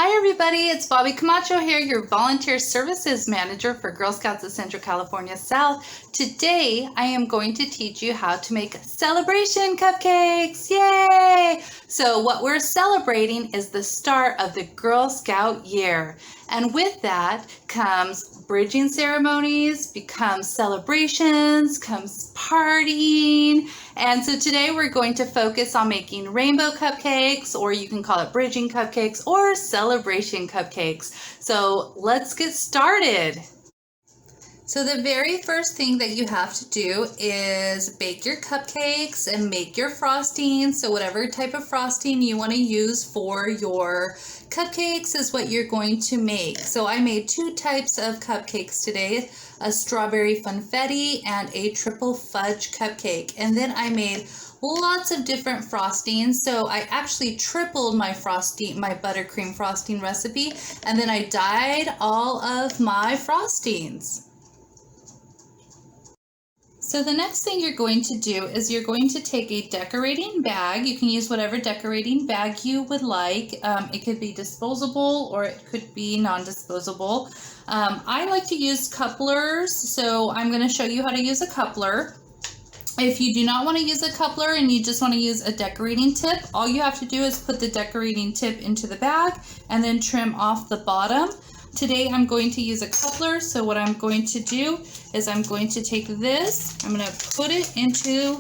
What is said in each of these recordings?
Hi everybody, it's Bobby Camacho here, your Volunteer Services Manager for Girl Scouts of Central California South. Today I am going to teach you how to make celebration cupcakes. Yay! So what we're celebrating is the start of the Girl Scout year. And with that comes bridging ceremonies, becomes celebrations, comes partying. And so today we're going to focus on making rainbow cupcakes, or you can call it bridging cupcakes or celebration cupcakes. So let's get started. So the very first thing that you have to do is bake your cupcakes and make your frosting. So whatever type of frosting you want to use for your cupcakes is what you're going to make. So I made two types of cupcakes today, a strawberry funfetti and a triple fudge cupcake. And then I made lots of different frostings. So I actually tripled my frosting, my buttercream frosting recipe, and then I dyed all of my frostings. So the next thing you're going to do is you're going to take a decorating bag. You can use whatever decorating bag you would like. It could be disposable or it could be non-disposable. I like to use couplers, so I'm going to show you how to use a coupler. If you do not want to use a coupler and you just want to use a decorating tip, all you have to do is put the decorating tip into the bag and then trim off the bottom. Today I'm going to use a coupler, so what I'm going to do is I'm going to take this, I'm going to put it into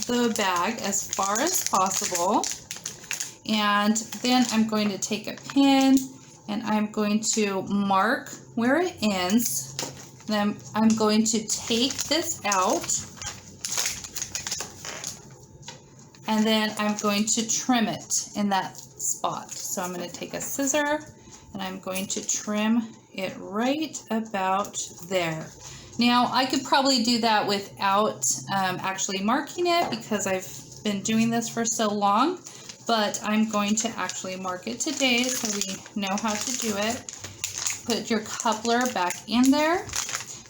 the bag as far as possible, and then I'm going to take a pin and I'm going to mark where it ends. Then I'm going to take this out and then I'm going to trim it in that spot. So I'm going to take a scissor and I'm going to trim it right about there. Now I could probably do that without actually marking it because I've been doing this for so long, but I'm going to actually mark it today so we know how to do it. Put your coupler back in there.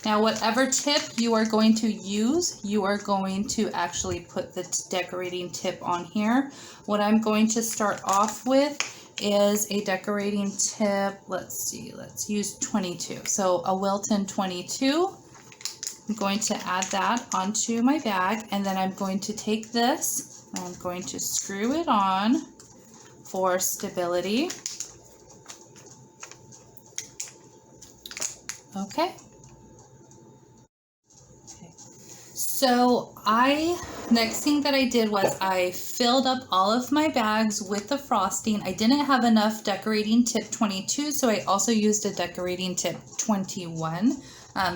Now whatever tip you are going to use, you are going to actually put the decorating tip on here. What I'm going to start off with is a decorating tip. Let's see, let's use 22. So a Wilton 22. I'm going to add that onto my bag, and then I'm going to take this and I'm going to screw it on for stability. Okay. So next thing that I did was I filled up all of my bags with the frosting. I didn't have enough decorating tip 22, so I also used a decorating tip 21.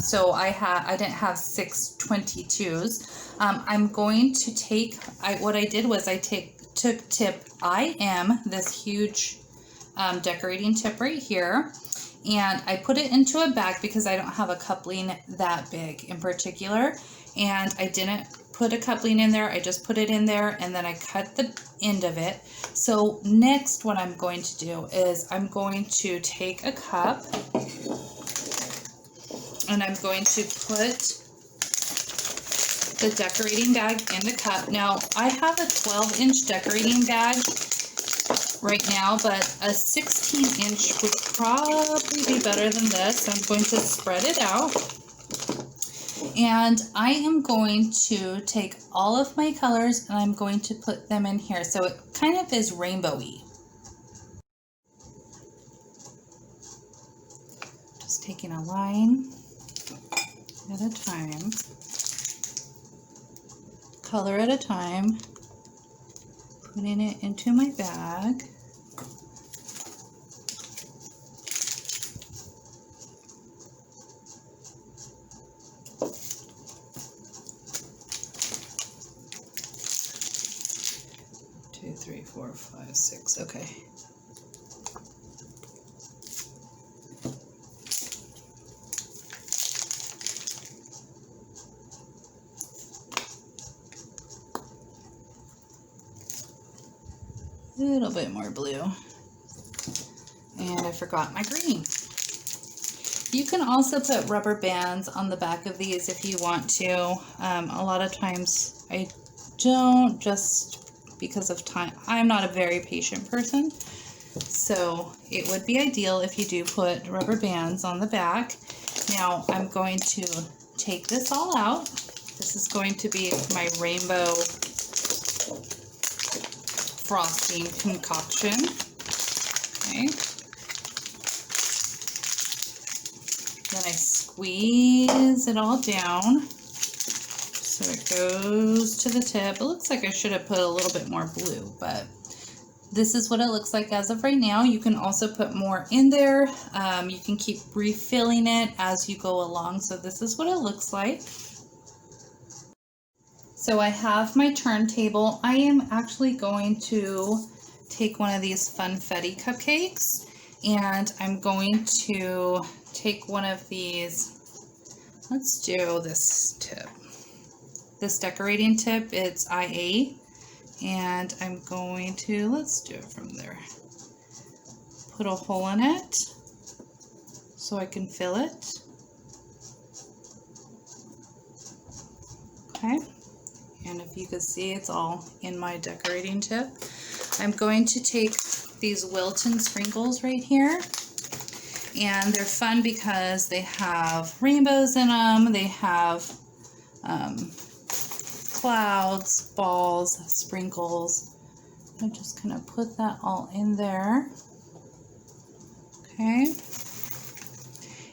So I didn't have 6 22s. I'm going to take, what I did was I took tip IM, this huge decorating tip right here, and I put it into a bag because I don't have a coupling that big in particular. And I didn't put a coupling in there, I just put it in there and then I cut the end of it. So next what I'm going to do is I'm going to take a cup and I'm going to put the decorating bag in the cup. Now I have a 12-inch decorating bag right now, but a 16-inch would probably be better than this. So I'm going to spread it out. And I am going to take all of my colors and I'm going to put them in here. So it kind of is rainbowy. Just taking a line at a time, color at a time, putting it into my bag. Two, 3, 4, 5, 6. Okay. A little bit more blue. And I forgot my green. You can also put rubber bands on the back of these if you want to. A lot of times I don't, just because of time. I'm not a very patient person, So it would be ideal if you do put rubber bands on the back. Now I'm going to take this all out. This is going to be my rainbow frosting concoction. Okay. Then I squeeze it all down so it goes to the tip. It looks like I should have put a little bit more blue, but this is what it looks like as of right now. You can also put more in there. You can keep refilling it as you go along. So this is what it looks like. So I have my turntable. I am actually going to take one of these funfetti cupcakes, and I'm going to take one of these. Let's do this tip. This decorating tip, it's IA. And I'm going to, let's do it from there. Put a hole in it so I can fill it. Okay. And if you can see, it's all in my decorating tip. I'm going to take these Wilton Sprinkles right here. And they're fun because they have rainbows in them. They have clouds, balls, sprinkles. I'm just gonna put that all in there. Okay.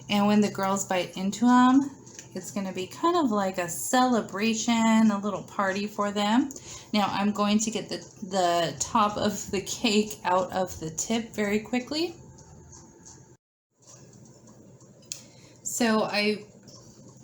And when the girls bite into them, it's gonna be kind of like a celebration, a little party for them. Now I'm going to get the top of the cake out of the tip very quickly. So I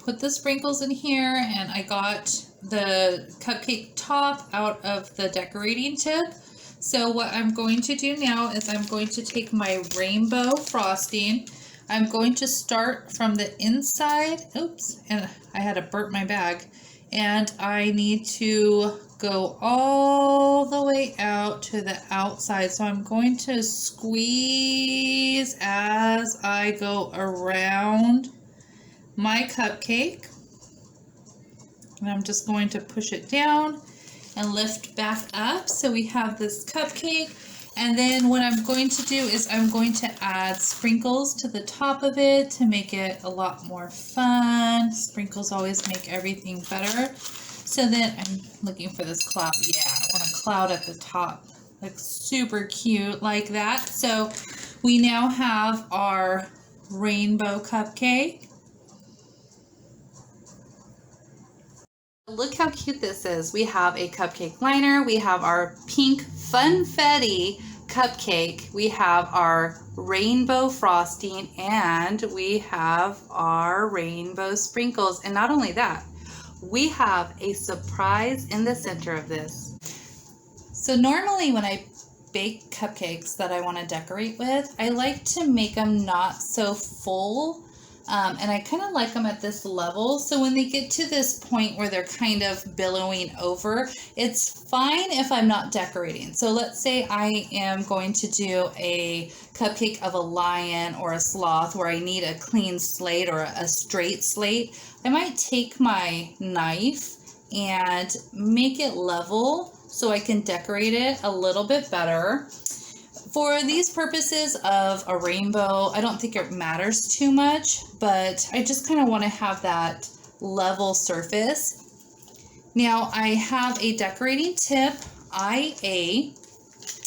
put the sprinkles in here, and I got the cupcake top out of the decorating tip. So what I'm going to do now is I'm going to take my rainbow frosting. I'm going to start from the inside. Oops, and I had to burp my bag. And I need to go all the way out to the outside. So I'm going to squeeze as I go around my cupcake. And I'm just going to push it down and lift back up. So we have this cupcake. And then what I'm going to do is I'm going to add sprinkles to the top of it to make it a lot more fun. Sprinkles always make everything better. So then I'm looking for this cloud. Yeah, I want a cloud at the top. Like super cute like that. So we now have our rainbow cupcake. Look how cute this is. We have a cupcake liner. We have our pink funfetti cupcake. We have our rainbow frosting, and we have our rainbow sprinkles. And not only that, we have a surprise in the center of this. So normally when I bake cupcakes that I want to decorate with, I like to make them not so full. And I kind of like them at this level. So when they get to this point where they're kind of billowing over, it's fine if I'm not decorating. So let's say I am going to do a cupcake of a lion or a sloth where I need a clean slate or a straight slate. I might take my knife and make it level so I can decorate it a little bit better. For these purposes of a rainbow, I don't think it matters too much, but I just kind of want to have that level surface. Now I have a decorating tip, IA.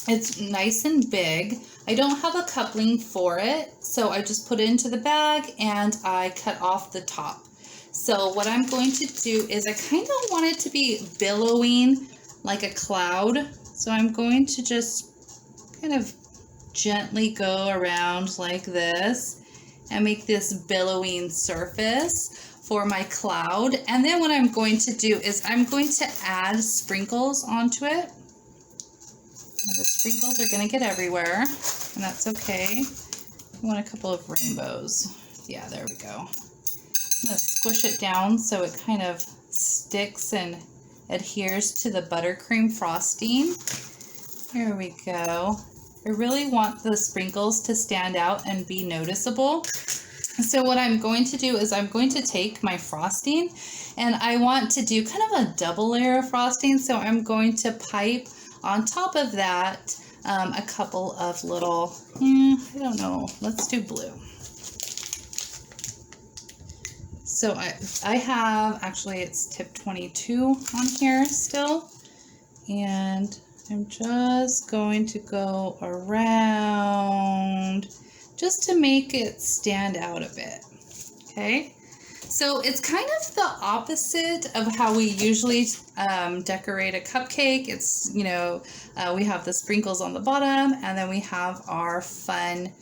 It's nice and big. I don't have a coupling for it, so I just put it into the bag and I cut off the top. So what I'm going to do is I kind of want it to be billowing like a cloud. So I'm going to just kind of gently go around like this and make this billowing surface for my cloud. And then what I'm going to do is I'm going to add sprinkles onto it. And the sprinkles are going to get everywhere, and that's okay. I want a couple of rainbows. Yeah, there we go. I'm going to squish it down so it kind of sticks and adheres to the buttercream frosting. There we go. I really want the sprinkles to stand out and be noticeable. So what I'm going to do is I'm going to take my frosting, and I want to do kind of a double layer of frosting. So I'm going to pipe on top of that a couple of little, I don't know, let's do blue. So I have, actually it's tip 22 on here still, and I'm just going to go around just to make it stand out a bit, okay? So it's kind of the opposite of how we usually decorate a cupcake. It's, you know, we have the sprinkles on the bottom, and then we have our fun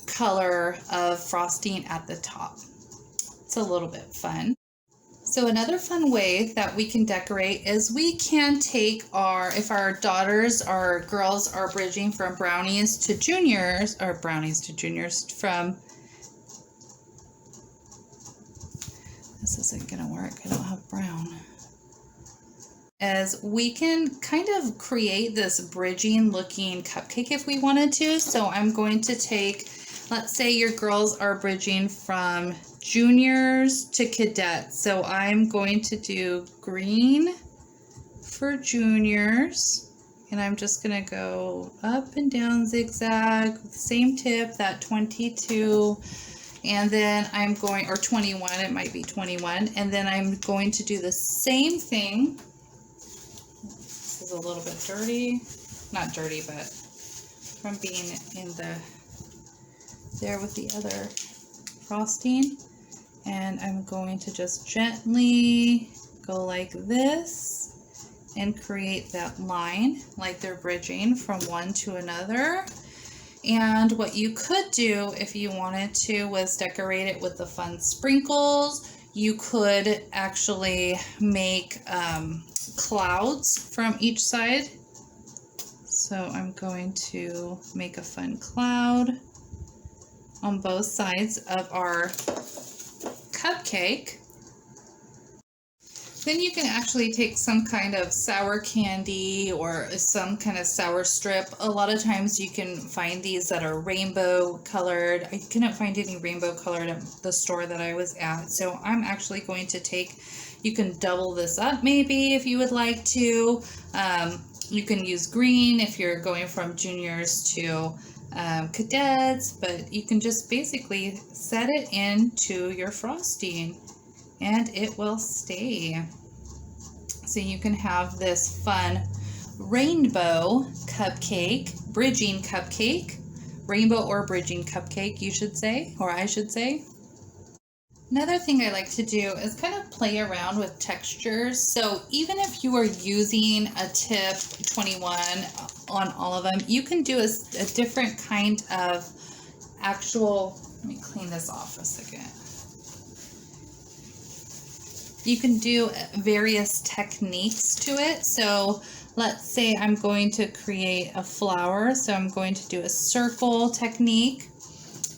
color of frosting at the top. It's a little bit fun. So another fun way that we can decorate is we can take if our daughters or girls are bridging from brownies to juniors, or brownies to juniors from, this isn't gonna work, I don't have brown, as we can kind of create this bridging looking cupcake if we wanted to. So I'm going to take, let's say your girls are bridging from juniors to cadets. So I'm going to do green for juniors, and I'm just going to go up and down zigzag, same tip, that 22, and then I'm going, or 21, it might be 21, and then I'm going to do the same thing. This is a little bit dirty, not dirty, but from being in there with the other frosting. And I'm going to just gently go like this and create that line like they're bridging from one to another. And what you could do if you wanted to was decorate it with the fun sprinkles. You could actually make clouds from each side. So I'm going to make a fun cloud on both sides of our cupcake. Then you can actually take some kind of sour candy or some kind of sour strip. A lot of times you can find these that are rainbow colored. I couldn't find any rainbow colored at the store that I was at, so I'm actually going to take, you can double this up maybe if you would like to. You can use green if you're going from juniors to cadets, but you can just basically set it into your frosting and it will stay. So you can have this fun rainbow cupcake, bridging cupcake, rainbow or bridging cupcake, you should say, or I should say. Another thing I like to do is kind of play around with textures. So even if you are using a tip 21 on all of them, you can do a different kind of actual, let me clean this off a second. You can do various techniques to it. So let's say I'm going to create a flower. So I'm going to do a circle technique.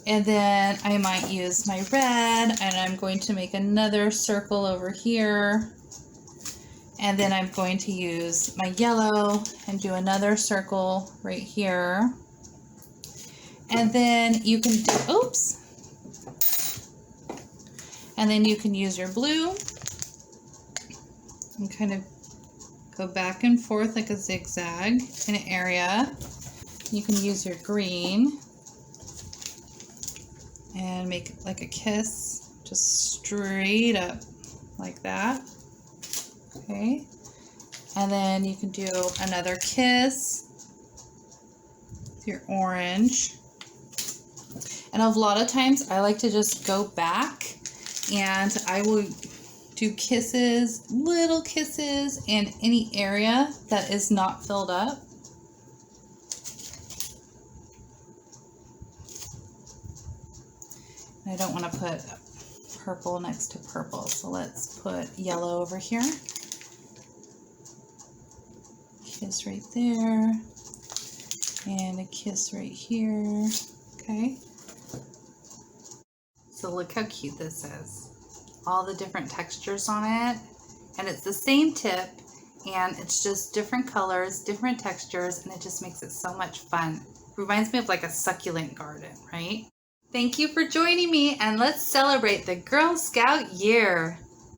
And then I might use my red, and I'm going to make another circle over here. And then I'm going to use my yellow and do another circle right here. And then you can do, oops. And then you can use your blue and kind of go back and forth like a zigzag in an area. You can use your green and make it like a kiss, just straight up like that. Okay, and then you can do another kiss with your orange. And a lot of times I like to just go back and I will do kisses, little kisses in any area that is not filled up. I don't want to put purple next to purple, so let's put yellow over here. Kiss right there, and a kiss right here. Okay. So look how cute this is. All the different textures on it, and it's the same tip, and it's just different colors, different textures, and it just makes it so much fun. Reminds me of like a succulent garden, right? Thank you for joining me, and let's celebrate the Girl Scout year.